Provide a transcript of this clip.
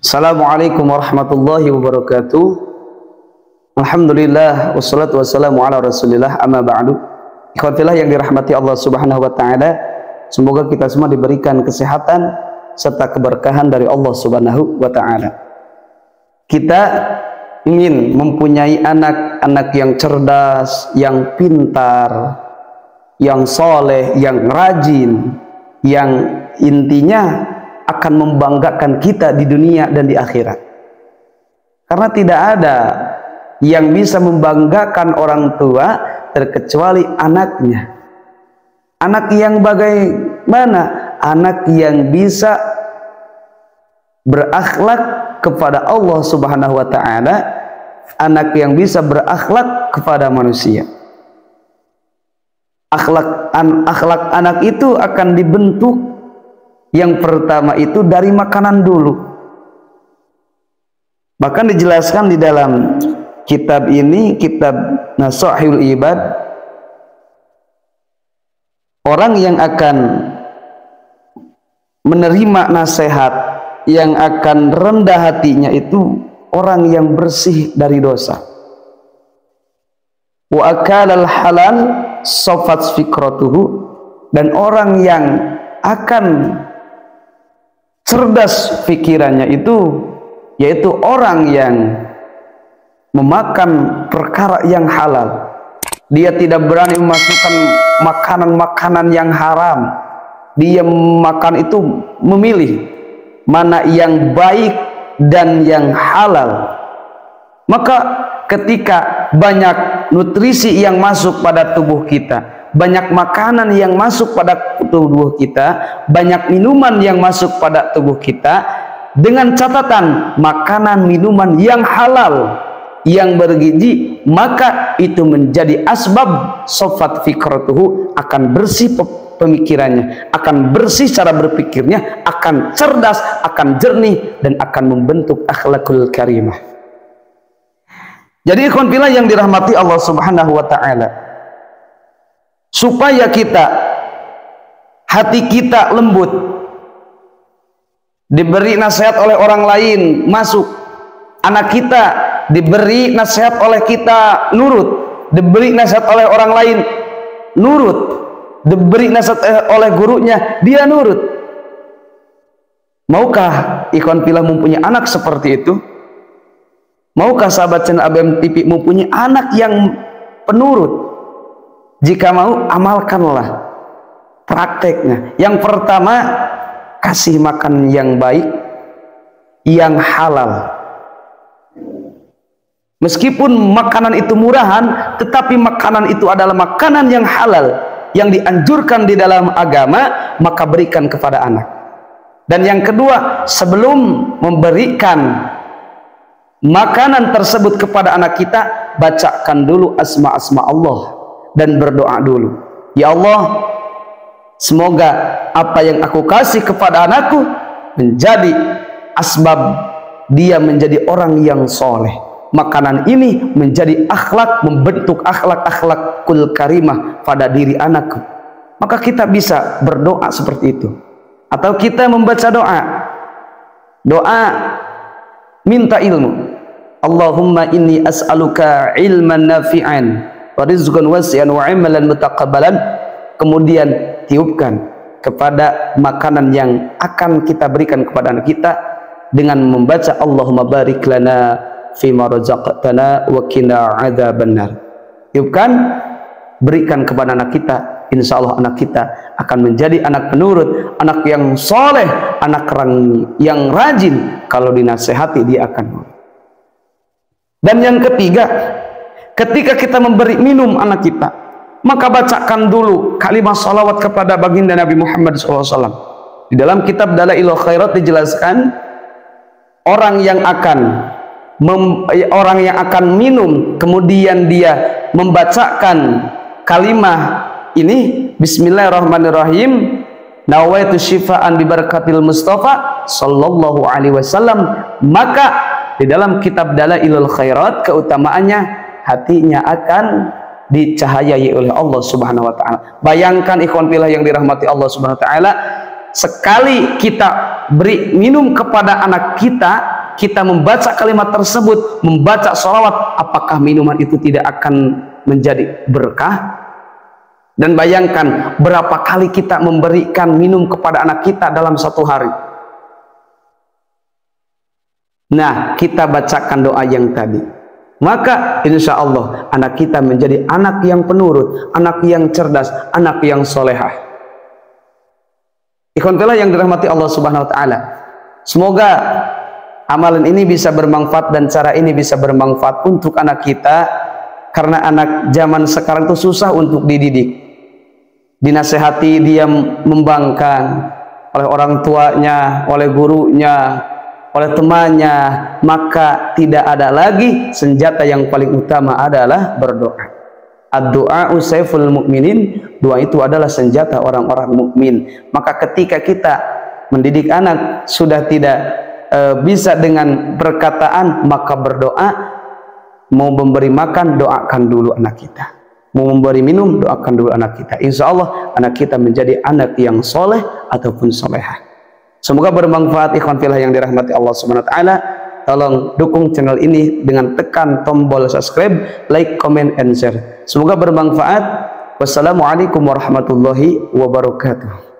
Assalamualaikum warahmatullahi wabarakatuh. Alhamdulillah wassalatu wassalamu ala rasulillah, amma ba'du. Ikhwatillah yang dirahmati Allah subhanahu wa ta'ala, semoga kita semua diberikan kesehatan serta keberkahan dari Allah subhanahu wa ta'ala. Kita ingin mempunyai anak-anak yang cerdas, yang pintar, yang soleh, yang rajin, yang intinya akan membanggakan kita di dunia dan di akhirat. Karena tidak ada yang bisa membanggakan orang tua terkecuali anaknya. Anak yang bagaimana? Anak yang bisa berakhlak kepada Allah subhanahu wa ta'ala, anak yang bisa berakhlak kepada manusia. Akhlak anak itu akan dibentuk yang pertama itu dari makanan dulu. Bahkan dijelaskan di dalam kitab ini, kitab Nashihul Ibad, orang yang akan menerima nasihat, yang akan rendah hatinya itu orang yang bersih dari dosa. Wa akalal halal safat fikratuhu, dan orang yang akan cerdas pikirannya itu yaitu orang yang memakan perkara yang halal. Dia tidak berani memasukkan makanan-makanan yang haram. Dia makan itu memilih mana yang baik dan yang halal. Maka ketika banyak nutrisi yang masuk pada tubuh kita, banyak makanan yang masuk pada tubuh kita, banyak minuman yang masuk pada tubuh kita, dengan catatan makanan minuman yang halal, yang bergizi, maka itu menjadi asbab sofat fikratuhu, akan bersih pemikirannya, akan bersih cara berpikirnya, akan cerdas, akan jernih, dan akan membentuk akhlakul karimah. Jadi ikhwan fillah yang dirahmati Allah subhanahu wa ta'ala, supaya hati kita lembut, diberi nasihat oleh orang lain masuk, anak kita diberi nasihat oleh kita nurut, diberi nasihat oleh orang lain nurut, diberi nasihat oleh gurunya dia nurut. Maukah ikhwan fillah mempunyai anak seperti itu? Maukah sahabat channel ABM TV mempunyai anak yang penurut? Jika mau, amalkanlah prakteknya. Yang pertama, kasih makan yang baik, yang halal. Meskipun makanan itu murahan, tetapi makanan itu adalah makanan yang halal, yang dianjurkan di dalam agama, maka berikan kepada anak. Dan yang kedua, sebelum memberikan makanan tersebut kepada anak kita, bacakan dulu asma-asma Allah dan berdoa dulu. Ya Allah, semoga apa yang aku kasih kepada anakku menjadi asbab dia menjadi orang yang soleh. Makanan ini menjadi akhlak, membentuk akhlakul karimah pada diri anakku. Maka kita bisa berdoa seperti itu. Atau kita membaca doa minta ilmu. Allahumma inni as'aluka ilman nafi'an wa rizqan wasi'an wa amalan mutaqabbalan. Kemudian tiupkan kepada makanan yang akan kita berikan kepada anak kita dengan membaca Allahumma barik lana fima razaqtana wa qina adzabannar. Tiupkan, berikan kepada anak kita, insya Allah anak kita akan menjadi anak penurut, anak yang soleh, anak yang rajin. Kalau dinasehati dia akan nurut. Dan yang ketiga, ketika kita memberi minum anak kita, maka bacakan dulu kalimat salawat kepada baginda Nabi Muhammad SAW. Di dalam kitab Dalailul Khairat dijelaskan, orang yang akan minum kemudian dia membacakan kalimat ini, Bismillahirrahmanirrahim, nawaitu syifaan bi barakatil Mustafa sallallahu alaihi wasallam, maka di dalam kitab Dalailul Khairat keutamaannya hatinya akan dicahayai oleh Allah subhanahu wa ta'ala. Bayangkan ikhwan fillah yang dirahmati Allah subhanahu wa ta'ala, sekali kita beri minum kepada anak kita, kita membaca kalimat tersebut, membaca sholawat, apakah minuman itu tidak akan menjadi berkah? Dan bayangkan berapa kali kita memberikan minum kepada anak kita dalam satu hari. Nah, kita bacakan doa yang tadi, maka insya Allah anak kita menjadi anak yang penurut, anak yang cerdas, anak yang solehah. Ikhwan fillah yang dirahmati Allah Subhanahu wa taala, semoga amalan ini bisa bermanfaat dan cara ini bisa bermanfaat untuk anak kita, karena anak zaman sekarang itu susah untuk dididik. Dinasehati dia membangkang oleh orang tuanya, oleh gurunya, oleh temannya, maka tidak ada lagi senjata yang paling utama adalah berdoa. Ad-du'a'u sayful mu'minin, doa itu adalah senjata orang-orang mukmin. Maka ketika kita mendidik anak sudah tidak bisa dengan perkataan, maka berdoa. Mau memberi makan, doakan dulu anak kita. Mau memberi minum, doakan dulu anak kita. Insya Allah anak kita menjadi anak yang soleh ataupun solehah. Semoga bermanfaat ikhwan fillah yang dirahmati Allah Subhanahu wa taala. Tolong dukung channel ini dengan tekan tombol subscribe, like, comment, and share. Semoga bermanfaat. Wassalamualaikum warahmatullahi wabarakatuh.